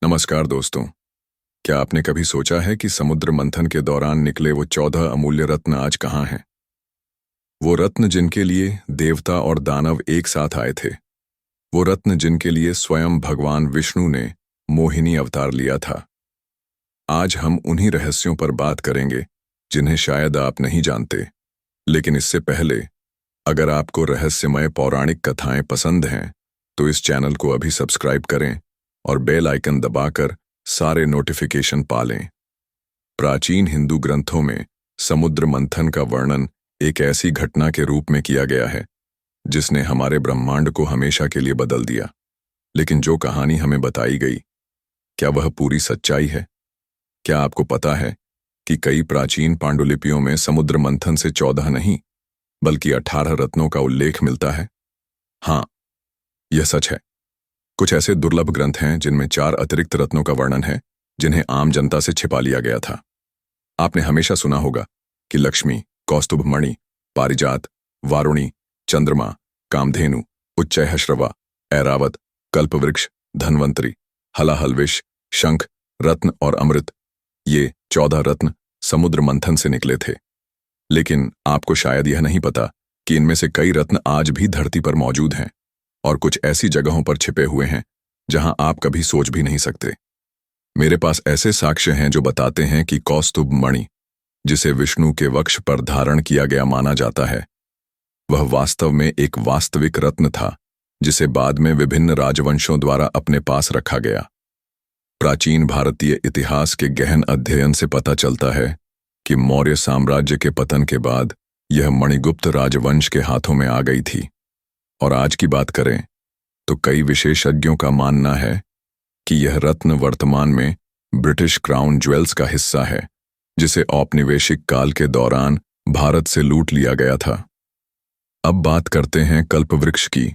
नमस्कार दोस्तों। क्या आपने कभी सोचा है कि समुद्र मंथन के दौरान निकले वो 14 अमूल्य रत्न आज कहाँ हैं? वो रत्न जिनके लिए देवता और दानव एक साथ आए थे। वो रत्न जिनके लिए स्वयं भगवान विष्णु ने मोहिनी अवतार लिया था। आज हम उन्हीं रहस्यों पर बात करेंगे जिन्हें शायद आप नहीं जानते। लेकिन इससे पहले, अगर आपको रहस्यमय पौराणिक कथाएं पसंद हैं तो इस चैनल को अभी सब्सक्राइब करें और बेल आइकन दबाकर सारे नोटिफिकेशन पा लें। प्राचीन हिंदू ग्रंथों में समुद्र मंथन का वर्णन एक ऐसी घटना के रूप में किया गया है जिसने हमारे ब्रह्मांड को हमेशा के लिए बदल दिया। लेकिन जो कहानी हमें बताई गई, क्या वह पूरी सच्चाई है? क्या आपको पता है कि कई प्राचीन पांडुलिपियों में समुद्र मंथन से 14 नहीं बल्कि 18 रत्नों का उल्लेख मिलता है? हाँ, यह सच है। कुछ ऐसे दुर्लभ ग्रंथ हैं जिनमें 4 अतिरिक्त रत्नों का वर्णन है जिन्हें आम जनता से छिपा लिया गया था। आपने हमेशा सुना होगा कि लक्ष्मी, कौस्तुभ मणि, पारिजात, वारुणी, चंद्रमा, कामधेनु, उच्चैःश्रवा, ऐरावत, कल्पवृक्ष, धन्वंतरी, हलाहल, शंख, रत्न और अमृत, ये 14 रत्न समुद्र मंथन से निकले थे। लेकिन आपको शायद यह नहीं पता कि इनमें से कई रत्न आज भी धरती पर मौजूद हैं और कुछ ऐसी जगहों पर छिपे हुए हैं जहां आप कभी सोच भी नहीं सकते। मेरे पास ऐसे साक्ष्य हैं जो बताते हैं कि कौस्तुभ मणि, जिसे विष्णु के वक्ष पर धारण किया गया माना जाता है, वह वास्तव में एक वास्तविक रत्न था जिसे बाद में विभिन्न राजवंशों द्वारा अपने पास रखा गया। प्राचीन भारतीय इतिहास के गहन अध्ययन से पता चलता है कि मौर्य साम्राज्य के पतन के बाद यह मणिगुप्त राजवंश के हाथों में आ गई थी। और आज की बात करें तो कई विशेषज्ञों का मानना है कि यह रत्न वर्तमान में ब्रिटिश क्राउन ज्वेल्स का हिस्सा है, जिसे औपनिवेशिक काल के दौरान भारत से लूट लिया गया था। अब बात करते हैं कल्पवृक्ष की,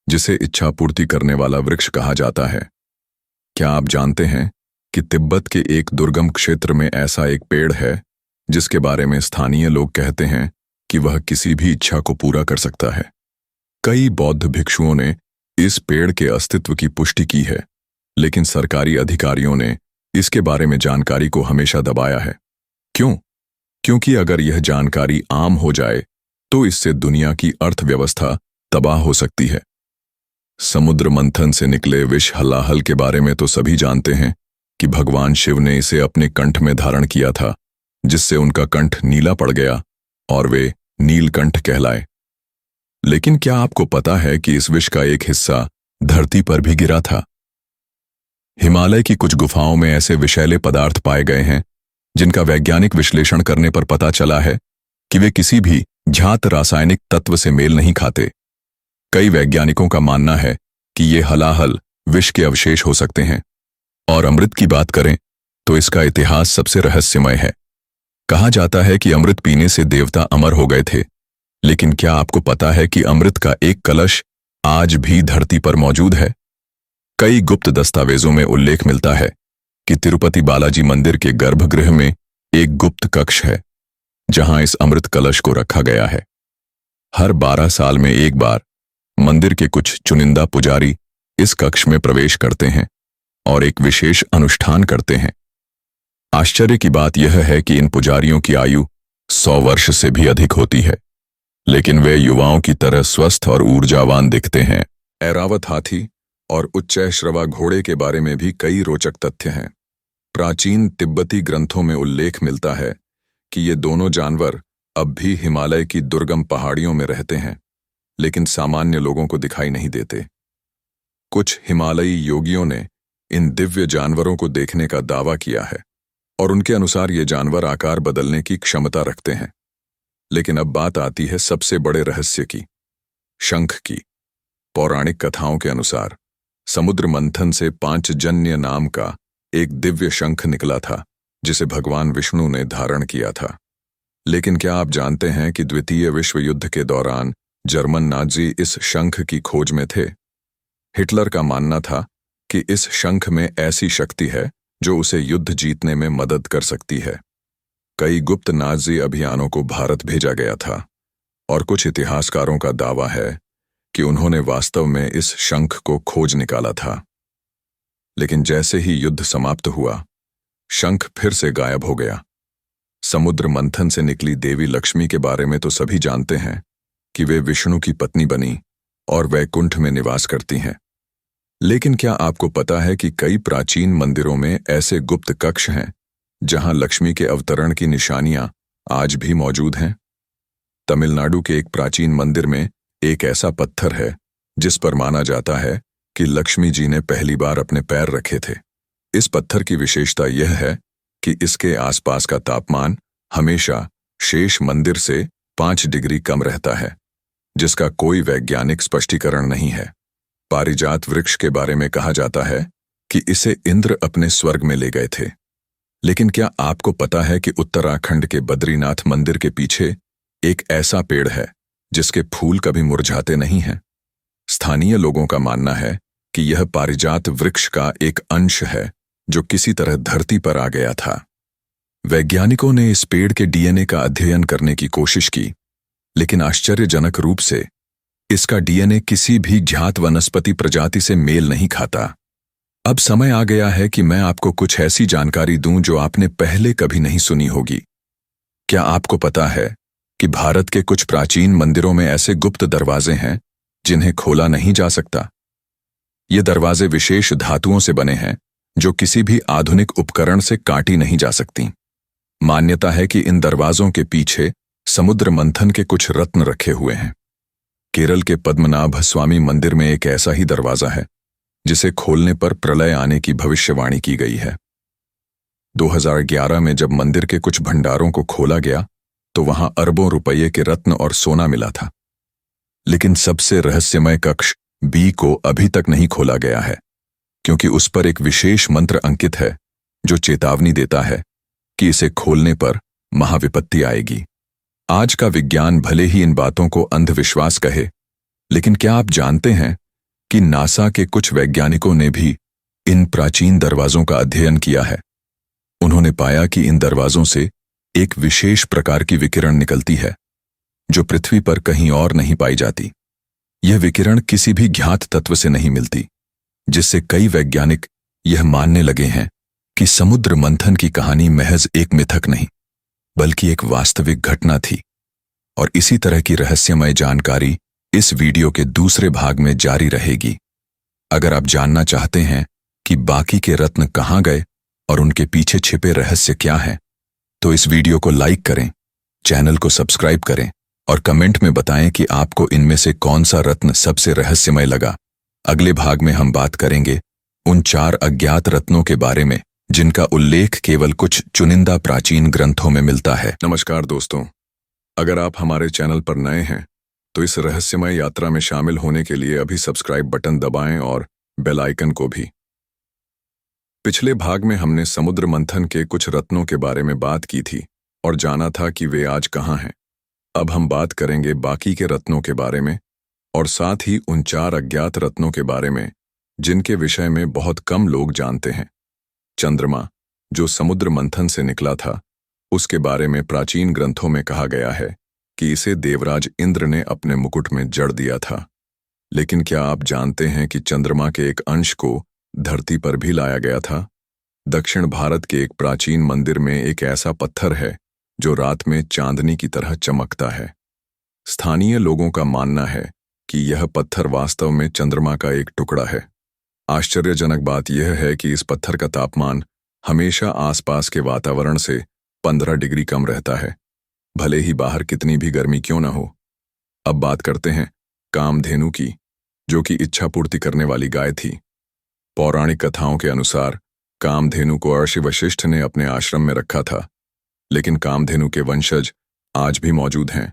जिसे इच्छा पूर्ति करने वाला वृक्ष कहा जाता है। क्या आप जानते हैं कि तिब्बत के एक दुर्गम क्षेत्र में ऐसा एक पेड़ है जिसके बारे में स्थानीय लोग कहते हैं कि वह किसी भी इच्छा को पूरा कर सकता है? कई बौद्ध भिक्षुओं ने इस पेड़ के अस्तित्व की पुष्टि की है, लेकिन सरकारी अधिकारियों ने इसके बारे में जानकारी को हमेशा दबाया है। क्यों? क्योंकि अगर यह जानकारी आम हो जाए तो इससे दुनिया की अर्थव्यवस्था तबाह हो सकती है। समुद्र मंथन से निकले विष हलाहल के बारे में तो सभी जानते हैं कि भगवान शिव ने इसे अपने कंठ में धारण किया था, जिससे उनका कंठ नीला पड़ गया और वे नीलकंठ कहलाए। लेकिन क्या आपको पता है कि इस विष का एक हिस्सा धरती पर भी गिरा था? हिमालय की कुछ गुफाओं में ऐसे विषैले पदार्थ पाए गए हैं जिनका वैज्ञानिक विश्लेषण करने पर पता चला है कि वे किसी भी ज्ञात रासायनिक तत्व से मेल नहीं खाते। कई वैज्ञानिकों का मानना है कि ये हलाहल विष के अवशेष हो सकते हैं। और अमृत की बात करें तो इसका इतिहास सबसे रहस्यमय है। कहा जाता है कि अमृत पीने से देवता अमर हो गए थे। लेकिन क्या आपको पता है कि अमृत का एक कलश आज भी धरती पर मौजूद है? कई गुप्त दस्तावेजों में उल्लेख मिलता है कि तिरुपति बालाजी मंदिर के गर्भगृह में एक गुप्त कक्ष है जहां इस अमृत कलश को रखा गया है। हर 12 साल में एक बार मंदिर के कुछ चुनिंदा पुजारी इस कक्ष में प्रवेश करते हैं और एक विशेष अनुष्ठान करते हैं। आश्चर्य की बात यह है कि इन पुजारियों की आयु 100 वर्ष से भी अधिक होती है, लेकिन वे युवाओं की तरह स्वस्थ और ऊर्जावान दिखते हैं। ऐरावत हाथी और उच्चैःश्रवा घोड़े के बारे में भी कई रोचक तथ्य हैं। प्राचीन तिब्बती ग्रंथों में उल्लेख मिलता है कि ये दोनों जानवर अब भी हिमालय की दुर्गम पहाड़ियों में रहते हैं, लेकिन सामान्य लोगों को दिखाई नहीं देते। कुछ हिमालयी योगियों ने इन दिव्य जानवरों को देखने का दावा किया है और उनके अनुसार ये जानवर आकार बदलने की क्षमता रखते हैं। लेकिन अब बात आती है सबसे बड़े रहस्य की, शंख की। पौराणिक कथाओं के अनुसार समुद्र मंथन से पांचजन्य नाम का एक दिव्य शंख निकला था जिसे भगवान विष्णु ने धारण किया था। लेकिन क्या आप जानते हैं कि द्वितीय विश्व युद्ध के दौरान जर्मन नाजी इस शंख की खोज में थे? हिटलर का मानना था कि इस शंख में ऐसी शक्ति है जो उसे युद्ध जीतने में मदद कर सकती है। कई गुप्त नाजी अभियानों को भारत भेजा गया था और कुछ इतिहासकारों का दावा है कि उन्होंने वास्तव में इस शंख को खोज निकाला था। लेकिन जैसे ही युद्ध समाप्त हुआ, शंख फिर से गायब हो गया। समुद्र मंथन से निकली देवी लक्ष्मी के बारे में तो सभी जानते हैं कि वे विष्णु की पत्नी बनी और वैकुंठ में निवास करती हैं। लेकिन क्या आपको पता है कि कई प्राचीन मंदिरों में ऐसे गुप्त कक्ष हैं जहां लक्ष्मी के अवतरण की निशानियां आज भी मौजूद हैं? तमिलनाडु के एक प्राचीन मंदिर में एक ऐसा पत्थर है जिस पर माना जाता है कि लक्ष्मी जी ने पहली बार अपने पैर रखे थे। इस पत्थर की विशेषता यह है कि इसके आसपास का तापमान हमेशा शेष मंदिर से 5 डिग्री कम रहता है, जिसका कोई वैज्ञानिक स्पष्टीकरण नहीं है। पारिजात वृक्ष के बारे में कहा जाता है कि इसे इंद्र अपने स्वर्ग में ले गए थे। लेकिन क्या आपको पता है कि उत्तराखंड के बद्रीनाथ मंदिर के पीछे एक ऐसा पेड़ है जिसके फूल कभी मुरझाते नहीं हैं? स्थानीय लोगों का मानना है कि यह पारिजात वृक्ष का एक अंश है जो किसी तरह धरती पर आ गया था। वैज्ञानिकों ने इस पेड़ के डीएनए का अध्ययन करने की कोशिश की, लेकिन आश्चर्यजनक रूप से इसका डीएनए किसी भी ज्ञात वनस्पति प्रजाति से मेल नहीं खाता। अब समय आ गया है कि मैं आपको कुछ ऐसी जानकारी दूं जो आपने पहले कभी नहीं सुनी होगी। क्या आपको पता है कि भारत के कुछ प्राचीन मंदिरों में ऐसे गुप्त दरवाजे हैं जिन्हें खोला नहीं जा सकता? ये दरवाजे विशेष धातुओं से बने हैं जो किसी भी आधुनिक उपकरण से काटी नहीं जा सकती। मान्यता है कि इन दरवाजों के पीछे समुद्र मंथन के कुछ रत्न रखे हुए हैं। केरल के पद्मनाभ स्वामी मंदिर में एक ऐसा ही दरवाजा है जिसे खोलने पर प्रलय आने की भविष्यवाणी की गई है। 2011 में जब मंदिर के कुछ भंडारों को खोला गया तो वहां अरबों रुपये के रत्न और सोना मिला था। लेकिन सबसे रहस्यमय कक्ष बी को अभी तक नहीं खोला गया है, क्योंकि उस पर एक विशेष मंत्र अंकित है जो चेतावनी देता है कि इसे खोलने पर महाविपत्ति आएगी। आज का विज्ञान भले ही इन बातों को अंधविश्वास कहे, लेकिन क्या आप जानते हैं कि नासा के कुछ वैज्ञानिकों ने भी इन प्राचीन दरवाजों का अध्ययन किया है। उन्होंने पाया कि इन दरवाजों से एक विशेष प्रकार की विकिरण निकलती है जो पृथ्वी पर कहीं और नहीं पाई जाती। यह विकिरण किसी भी ज्ञात तत्व से नहीं मिलती, जिससे कई वैज्ञानिक यह मानने लगे हैं कि समुद्र मंथन की कहानी महज एक मिथक नहीं, बल्कि एक वास्तविक घटना थी। और इसी तरह की रहस्यमय जानकारी इस वीडियो के दूसरे भाग में जारी रहेगी। अगर आप जानना चाहते हैं कि बाकी के रत्न कहाँ गए और उनके पीछे छिपे रहस्य क्या हैं, तो इस वीडियो को लाइक करें, चैनल को सब्सक्राइब करें और कमेंट में बताएं कि आपको इनमें से कौन सा रत्न सबसे रहस्यमय लगा। अगले भाग में हम बात करेंगे उन 4 अज्ञात रत्नों के बारे में जिनका उल्लेख केवल कुछ चुनिंदा प्राचीन ग्रंथों में मिलता है। नमस्कार दोस्तों, अगर आप हमारे चैनल पर नए हैं तो इस रहस्यमय यात्रा में शामिल होने के लिए अभी सब्सक्राइब बटन दबाएं और बेल आइकन को भी। पिछले भाग में हमने समुद्र मंथन के कुछ रत्नों के बारे में बात की थी और जाना था कि वे आज कहाँ हैं। अब हम बात करेंगे बाकी के रत्नों के बारे में और साथ ही उन 4 अज्ञात रत्नों के बारे में जिनके विषय में बहुत कम लोग जानते हैं। चंद्रमा, जो समुद्र मंथन से निकला था, उसके बारे में प्राचीन ग्रंथों में कहा गया है कि इसे देवराज इंद्र ने अपने मुकुट में जड़ दिया था। लेकिन क्या आप जानते हैं कि चंद्रमा के एक अंश को धरती पर भी लाया गया था? दक्षिण भारत के एक प्राचीन मंदिर में एक ऐसा पत्थर है जो रात में चांदनी की तरह चमकता है। स्थानीय लोगों का मानना है कि यह पत्थर वास्तव में चंद्रमा का एक टुकड़ा है। आश्चर्यजनक बात यह है कि इस पत्थर का तापमान हमेशा आसपास के वातावरण से 15 डिग्री कम रहता है, भले ही बाहर कितनी भी गर्मी क्यों न हो। अब बात करते हैं कामधेनु की, जो कि इच्छा पूर्ति करने वाली गाय थी। पौराणिक कथाओं के अनुसार कामधेनु को ऋषि वशिष्ठ ने अपने आश्रम में रखा था, लेकिन कामधेनु के वंशज आज भी मौजूद हैं।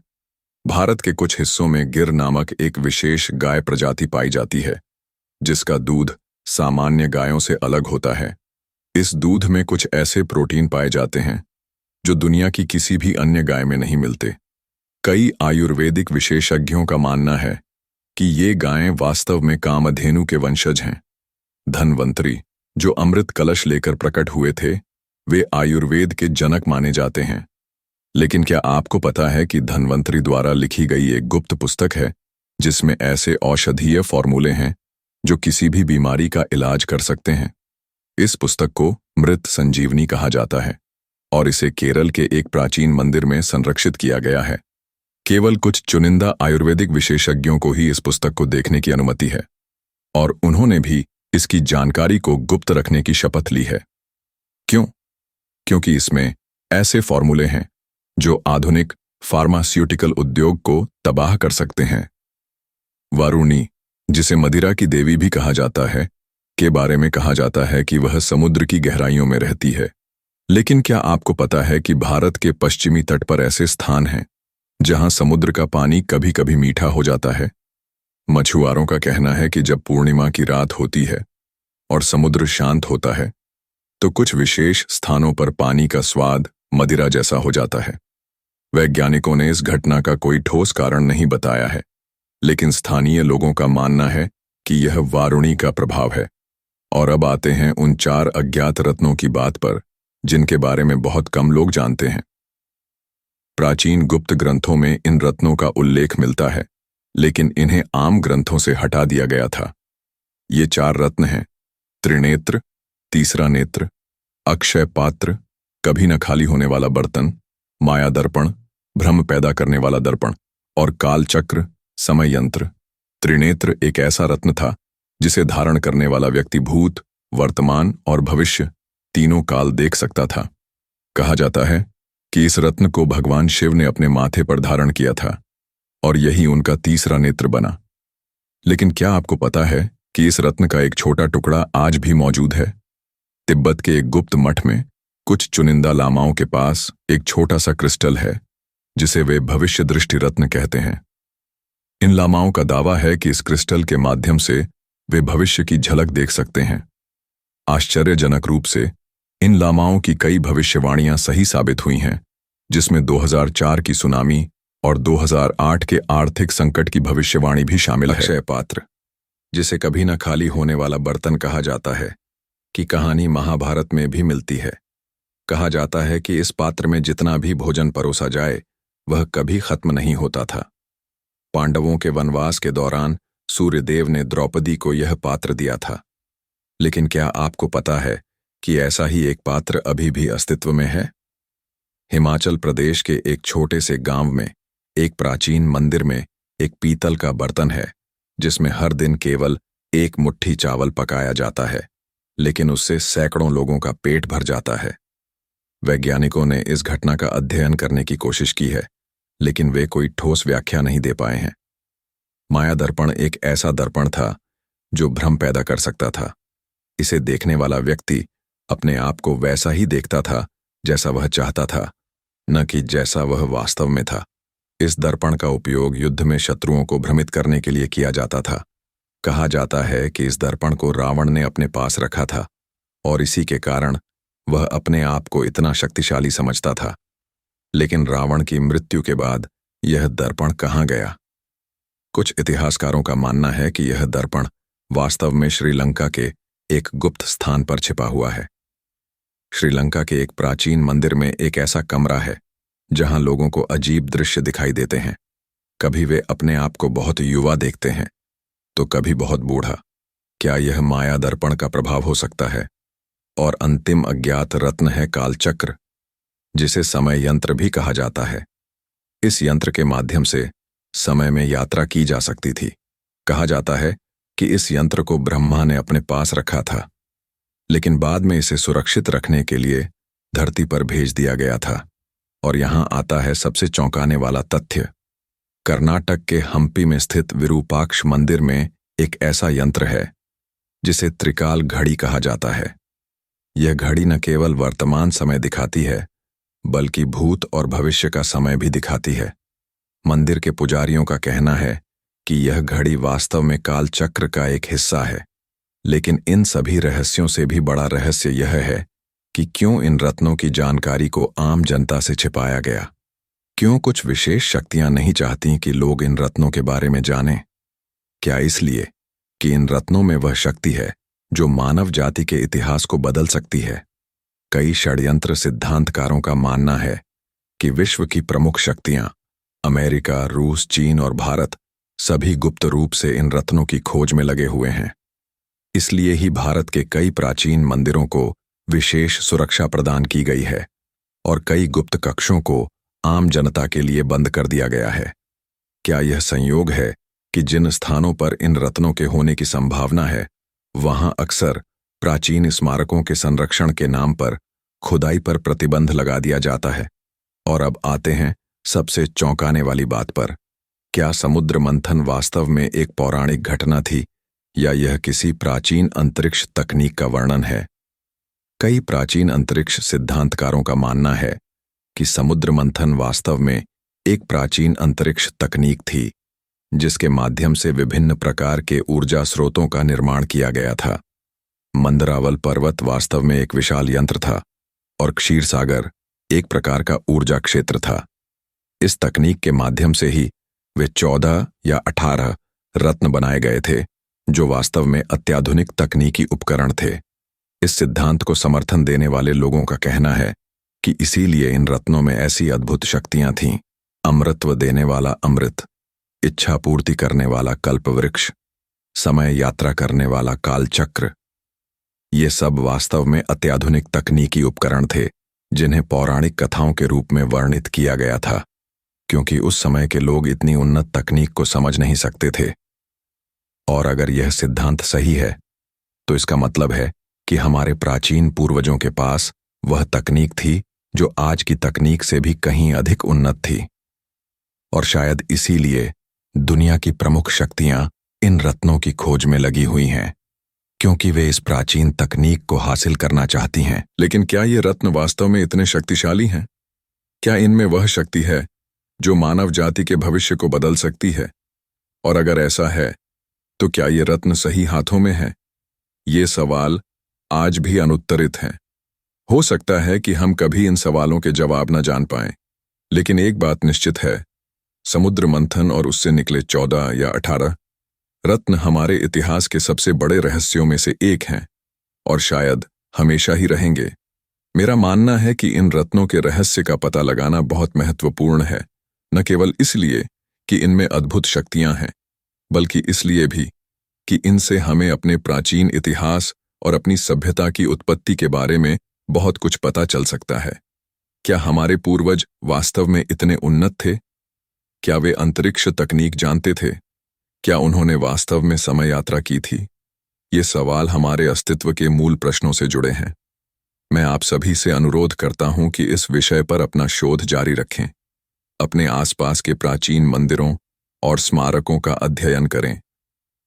भारत के कुछ हिस्सों में गिर नामक एक विशेष गाय प्रजाति पाई जाती है, जिसका दूध सामान्य गायों से अलग होता है। इस दूध में कुछ ऐसे प्रोटीन पाए जाते हैं जो दुनिया की किसी भी अन्य गाय में नहीं मिलते। कई आयुर्वेदिक विशेषज्ञों का मानना है कि ये गायें वास्तव में कामधेनु के वंशज हैं। धन्वंतरी, जो अमृत कलश लेकर प्रकट हुए थे, वे आयुर्वेद के जनक माने जाते हैं। लेकिन क्या आपको पता है कि धन्वंतरी द्वारा लिखी गई एक गुप्त पुस्तक है जिसमें ऐसे औषधीय फॉर्मूले हैं जो किसी भी बीमारी का इलाज कर सकते हैं? इस पुस्तक को मृत संजीवनी कहा जाता है और इसे केरल के एक प्राचीन मंदिर में संरक्षित किया गया है। केवल कुछ चुनिंदा आयुर्वेदिक विशेषज्ञों को ही इस पुस्तक को देखने की अनुमति है और उन्होंने भी इसकी जानकारी को गुप्त रखने की शपथ ली है। क्यों? क्योंकि इसमें ऐसे फॉर्मूले हैं जो आधुनिक फार्मास्यूटिकल उद्योग को तबाह कर सकते हैं। वारुणी, जिसे मदिरा की देवी भी कहा जाता है, के बारे में कहा जाता है कि वह समुद्र की गहराइयों में रहती है। लेकिन क्या आपको पता है कि भारत के पश्चिमी तट पर ऐसे स्थान हैं जहां समुद्र का पानी कभी कभी मीठा हो जाता है? मछुआरों का कहना है कि जब पूर्णिमा की रात होती है और समुद्र शांत होता है तो कुछ विशेष स्थानों पर पानी का स्वाद मदिरा जैसा हो जाता है। वैज्ञानिकों ने इस घटना का कोई ठोस कारण नहीं बताया है, लेकिन स्थानीय लोगों का मानना है कि यह वारुणी का प्रभाव है। और अब आते हैं उन 4 अज्ञात रत्नों की बात पर जिनके बारे में बहुत कम लोग जानते हैं। प्राचीन गुप्त ग्रंथों में इन रत्नों का उल्लेख मिलता है, लेकिन इन्हें आम ग्रंथों से हटा दिया गया था। ये 4 रत्न हैं: त्रिनेत्र, तीसरा नेत्र, अक्षय पात्र, कभी न खाली होने वाला बर्तन, माया दर्पण, भ्रम पैदा करने वाला दर्पण, और काल चक्र, समय यंत्र। त्रिनेत्र एक ऐसा रत्न था जिसे धारण करने वाला व्यक्ति भूत, वर्तमान और भविष्य तीनों काल देख सकता था। कहा जाता है कि इस रत्न को भगवान शिव ने अपने माथे पर धारण किया था और यही उनका तीसरा नेत्र बना। लेकिन क्या आपको पता है कि इस रत्न का एक छोटा टुकड़ा आज भी मौजूद है? तिब्बत के एक गुप्त मठ में कुछ चुनिंदा लामाओं के पास एक छोटा सा क्रिस्टल है जिसे वे भविष्य दृष्टि रत्न कहते हैं। इन लामाओं का दावा है कि इस क्रिस्टल के माध्यम से वे भविष्य की झलक देख सकते हैं। आश्चर्यजनक रूप से इन लामाओं की कई भविष्यवाणियां सही साबित हुई हैं, जिसमें 2004 की सुनामी और 2008 के आर्थिक संकट की भविष्यवाणी भी शामिल है। अक्षय पात्र, जिसे कभी न खाली होने वाला बर्तन कहा जाता है, की कहानी महाभारत में भी मिलती है। कहा जाता है कि इस पात्र में जितना भी भोजन परोसा जाए वह कभी खत्म नहीं होता था। पांडवों के वनवास के दौरान सूर्यदेव ने द्रौपदी को यह पात्र दिया था। लेकिन क्या आपको पता है कि ऐसा ही एक पात्र अभी भी अस्तित्व में है? हिमाचल प्रदेश के एक छोटे से गांव में एक प्राचीन मंदिर में एक पीतल का बर्तन है जिसमें हर दिन केवल 1 मुट्ठी चावल पकाया जाता है, लेकिन उससे सैकड़ों लोगों का पेट भर जाता है। वैज्ञानिकों ने इस घटना का अध्ययन करने की कोशिश की है, लेकिन वे कोई ठोस व्याख्या नहीं दे पाए हैं। माया दर्पण एक ऐसा दर्पण था जो भ्रम पैदा कर सकता था। इसे देखने वाला व्यक्ति अपने आप को वैसा ही देखता था जैसा वह चाहता था, न कि जैसा वह वास्तव में था। इस दर्पण का उपयोग युद्ध में शत्रुओं को भ्रमित करने के लिए किया जाता था। कहा जाता है कि इस दर्पण को रावण ने अपने पास रखा था और इसी के कारण वह अपने आप को इतना शक्तिशाली समझता था। लेकिन रावण की मृत्यु के बाद यह दर्पण कहाँ गया? कुछ इतिहासकारों का मानना है कि यह दर्पण वास्तव में श्रीलंका के एक गुप्त स्थान पर छिपा हुआ है। श्रीलंका के एक प्राचीन मंदिर में एक ऐसा कमरा है जहां लोगों को अजीब दृश्य दिखाई देते हैं। कभी वे अपने आप को बहुत युवा देखते हैं तो कभी बहुत बूढ़ा। क्या यह माया दर्पण का प्रभाव हो सकता है? और अंतिम अज्ञात रत्न है कालचक्र, जिसे समय यंत्र भी कहा जाता है। इस यंत्र के माध्यम से समय में यात्रा की जा सकती थी। कहा जाता है कि इस यंत्र को ब्रह्मा ने अपने पास रखा था, लेकिन बाद में इसे सुरक्षित रखने के लिए धरती पर भेज दिया गया था। और यहां आता है सबसे चौंकाने वाला तथ्य। कर्नाटक के हम्पी में स्थित विरूपाक्ष मंदिर में एक ऐसा यंत्र है जिसे त्रिकाल घड़ी कहा जाता है। यह घड़ी न केवल वर्तमान समय दिखाती है, बल्कि भूत और भविष्य का समय भी दिखाती है। मंदिर के पुजारियों का कहना है कि यह घड़ी वास्तव में काल चक्र का एक हिस्सा है। लेकिन इन सभी रहस्यों से भी बड़ा रहस्य यह है कि क्यों इन रत्नों की जानकारी को आम जनता से छिपाया गया। क्यों कुछ विशेष शक्तियां नहीं चाहती कि लोग इन रत्नों के बारे में जानें? क्या इसलिए कि इन रत्नों में वह शक्ति है जो मानव जाति के इतिहास को बदल सकती है? कई षड्यंत्र सिद्धांतकारों का मानना है कि विश्व की प्रमुख शक्तियां अमेरिका, रूस, चीन और भारत सभी गुप्त रूप से इन रत्नों की खोज में लगे हुए हैं। इसलिए ही भारत के कई प्राचीन मंदिरों को विशेष सुरक्षा प्रदान की गई है और कई गुप्त कक्षों को आम जनता के लिए बंद कर दिया गया है। क्या यह संयोग है कि जिन स्थानों पर इन रत्नों के होने की संभावना है, वहां अक्सर प्राचीन स्मारकों के संरक्षण के नाम पर खुदाई पर प्रतिबंध लगा दिया जाता है? और अब आते हैं सबसे चौंकाने वाली बात पर। क्या समुद्र मंथन वास्तव में एक पौराणिक घटना थी या यह किसी प्राचीन अंतरिक्ष तकनीक का वर्णन है? कई प्राचीन अंतरिक्ष सिद्धांतकारों का मानना है कि समुद्र मंथन वास्तव में एक प्राचीन अंतरिक्ष तकनीक थी जिसके माध्यम से विभिन्न प्रकार के ऊर्जा स्रोतों का निर्माण किया गया था। मंदरावल पर्वत वास्तव में एक विशाल यंत्र था और क्षीर सागर एक प्रकार का ऊर्जा क्षेत्र था। इस तकनीक के माध्यम से ही वे 14 या 18 रत्न बनाए गए थे जो वास्तव में अत्याधुनिक तकनीकी उपकरण थे। इस सिद्धांत को समर्थन देने वाले लोगों का कहना है कि इसीलिए इन रत्नों में ऐसी अद्भुत शक्तियां थीं। अमृतत्व देने वाला अमृत, इच्छा पूर्ति करने वाला कल्पवृक्ष, समय यात्रा करने वाला कालचक्र, ये सब वास्तव में अत्याधुनिक तकनीकी उपकरण थे जिन्हें पौराणिक कथाओं के रूप में वर्णित किया गया था, क्योंकि उस समय के लोग इतनी उन्नत तकनीक को समझ नहीं सकते थे। और अगर यह सिद्धांत सही है तो इसका मतलब है कि हमारे प्राचीन पूर्वजों के पास वह तकनीक थी जो आज की तकनीक से भी कहीं अधिक उन्नत थी। और शायद इसीलिए दुनिया की प्रमुख शक्तियां इन रत्नों की खोज में लगी हुई हैं, क्योंकि वे इस प्राचीन तकनीक को हासिल करना चाहती हैं। लेकिन क्या ये रत्न वास्तव में इतने शक्तिशाली हैं? क्या इनमें वह शक्ति है जो मानव जाति के भविष्य को बदल सकती है? और अगर ऐसा है तो क्या ये रत्न सही हाथों में है? ये सवाल आज भी अनुत्तरित हैं। हो सकता है कि हम कभी इन सवालों के जवाब न जान पाएं, लेकिन एक बात निश्चित है, समुद्र मंथन और उससे निकले 14 या 18 रत्न हमारे इतिहास के सबसे बड़े रहस्यों में से एक हैं और शायद हमेशा ही रहेंगे। मेरा मानना है कि इन रत्नों के रहस्य का पता लगाना बहुत महत्वपूर्ण है, न केवल इसलिए कि इनमें अद्भुत शक्तियां हैं, बल्कि इसलिए भी कि इनसे हमें अपने प्राचीन इतिहास और अपनी सभ्यता की उत्पत्ति के बारे में बहुत कुछ पता चल सकता है। क्या हमारे पूर्वज वास्तव में इतने उन्नत थे? क्या वे अंतरिक्ष तकनीक जानते थे? क्या उन्होंने वास्तव में समय यात्रा की थी? ये सवाल हमारे अस्तित्व के मूल प्रश्नों से जुड़े हैं। मैं आप सभी से अनुरोध करता हूं कि इस विषय पर अपना शोध जारी रखें, अपने आसपास के प्राचीन मंदिरों और स्मारकों का अध्ययन करें।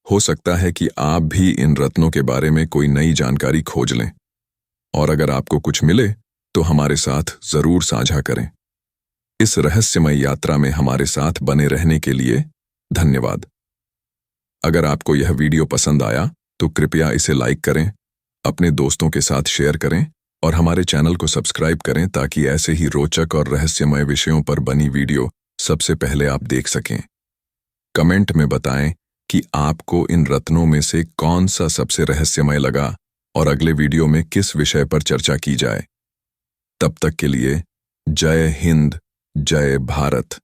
हो सकता है कि आप भी इन रत्नों के बारे में कोई नई जानकारी खोज लें, और अगर आपको कुछ मिले तो हमारे साथ जरूर साझा करें। इस रहस्यमय यात्रा में हमारे साथ बने रहने के लिए धन्यवाद। अगर आपको यह वीडियो पसंद आया तो कृपया इसे लाइक करें, अपने दोस्तों के साथ शेयर करें और हमारे चैनल को सब्सक्राइब करें ताकि ऐसे ही रोचक और रहस्यमय विषयों पर बनी वीडियो सबसे पहले आप देख सकें। कमेंट में बताएं कि आपको इन रत्नों में से कौन सा सबसे रहस्यमय लगा और अगले वीडियो में किस विषय पर चर्चा की जाए। तब तक के लिए जय हिंद, जय भारत।